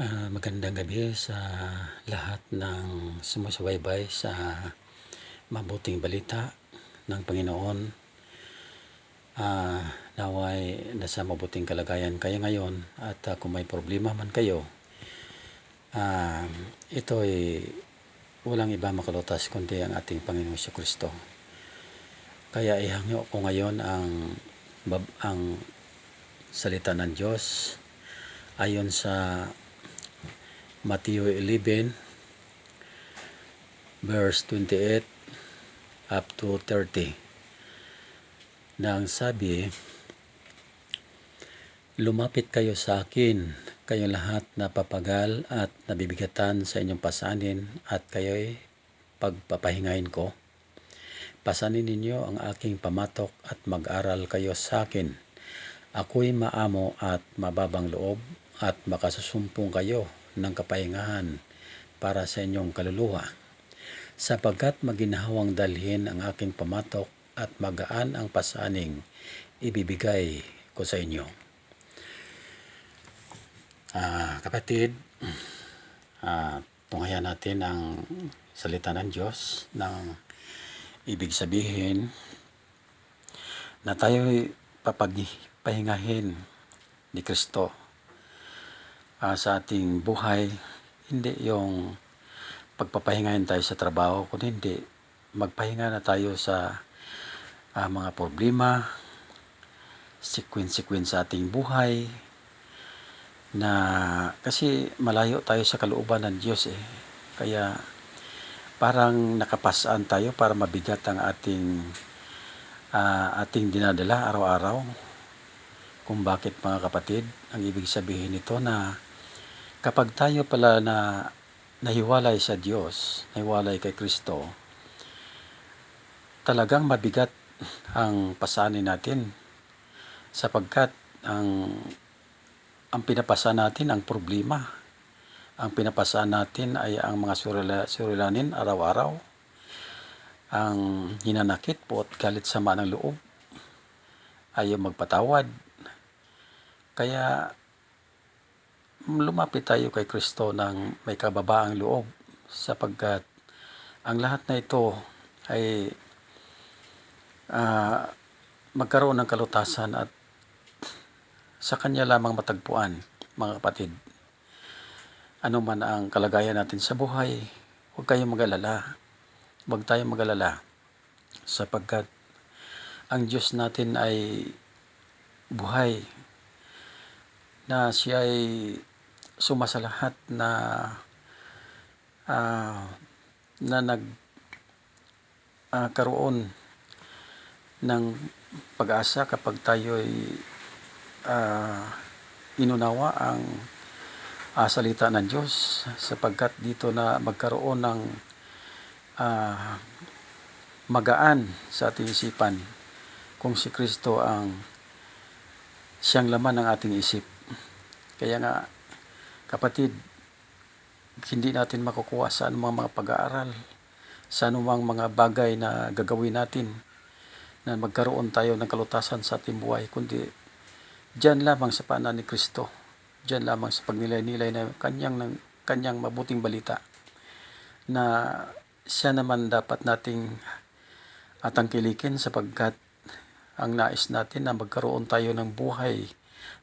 Magandang gabi sa lahat ng sumusubaybay sa mabuting balita ng Panginoon. Naway nasa mabuting kalagayan kayo ngayon at kung may problema man kayo, ito ay walang iba makulutas kundi ang ating Panginoong Jesucristo. Kaya ihangyo ko ngayon ang salita ng Diyos ayon sa Matthew 11 verse 28 up to 30 nang sabi, "Lumapit kayo sa akin, kayong lahat na papagal at nabibigatan sa inyong pasanin, at kayo'y pagpapahingahin ko. Pasanin ninyo ang aking pamatok at mag-aral kayo sa akin. Ako'y maamo at mababang loob, at makasusumpong kayo ng kapahingahan para sa inyong kaluluwa. Sapagkat maginhawang dalhin ang aking pamatok at magaan ang pasaning ibibigay ko sa inyo." Kapatid, tunghayan natin ang salita ng Diyos ng ibig sabihin na tayo'y papahingahin ni Kristo sa ating buhay. Hindi yung pagpapahingahin tayo sa trabaho, kundi hindi magpahinga na tayo sa mga problema, sikwin sa ating buhay, na kasi malayo tayo sa kalooban ng Diyos Kaya parang nakapasaan tayo para mabigat ang ating dinadala araw-araw. Kung bakit, mga kapatid, ang ibig sabihin nito na kapag tayo pala na nahiwalay sa Diyos, nahiwalay kay Kristo, talagang mabigat ang pasanin natin, sapagkat ang pinapasa natin ang problema. Ang pinapasa natin ay ang mga surilanin araw-araw, ang hinanakit po at galit sama ng loob, ayaw magpatawad. Kaya lumapit tayo kay Kristo ng may kababaang loob, sapagkat ang lahat na ito ay magkaroon ng kalutasan at sa Kanya lamang matagpuan, mga kapatid. Ano man ang kalagayan natin sa buhay, huwag tayong mag-alala, sapagkat ang Diyos natin ay buhay, na Siya ay sumasalahat na nagkaroon ng pag-asa kapag tayo'y inunawa ang salita ng Diyos, sapagkat dito na magkaroon ng magaan sa ating isipan kung si Kristo ang siyang laman ng ating isip. Kaya nga, kapatid, hindi natin makukuha sa anumang mga pag-aaral, sa anumang mga bagay na gagawin natin, na magkaroon tayo ng kalutasan sa ating buhay, kundi diyan lamang sa paanan ni Kristo, diyan lamang sa pagnilay-nilay na kanyang mabuting balita, na siya naman dapat nating tangkilikin, sapagkat ang nais natin na magkaroon tayo ng buhay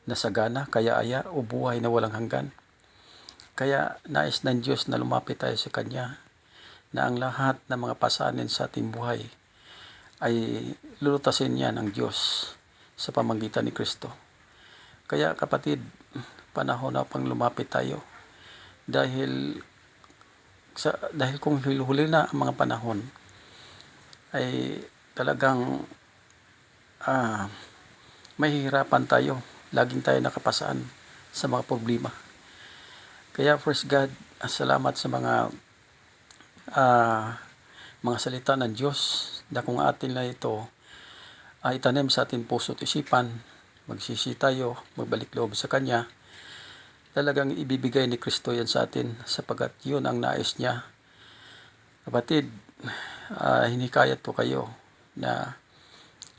na sagana, kaya-aya, o buhay na walang hanggan. Kaya nais ng Diyos na lumapit tayo sa Kanya, na ang lahat ng mga pasanin sa ating buhay ay lulutasin niya ng Diyos sa pamamagitan ni Kristo. Kaya kapatid, panahon na pang lumapit tayo, dahil kung huli na ang mga panahon, ay talagang mahihirapan tayo, laging tayo nakapasaan sa mga problema. Kaya first God, salamat sa mga salita ng Diyos, na kung atin na ito itanim sa ating puso at isipan, magsisi tayo, magbalik loob sa Kanya, talagang ibibigay ni Kristo yan sa atin, sapagkat yun ang nais niya. Kapatid, hinikayat po kayo na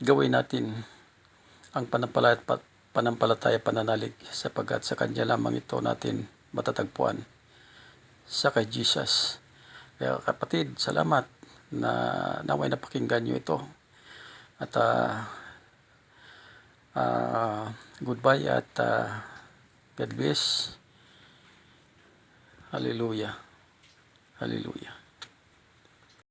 gawin natin ang panampalataya pananalig, sapagkat sa Kanya lamang ito natin matatagpuan sa kay Jesus. Kaya kapatid, salamat na naway napakinggan nyo ito. At goodbye at God bless. Hallelujah. Hallelujah.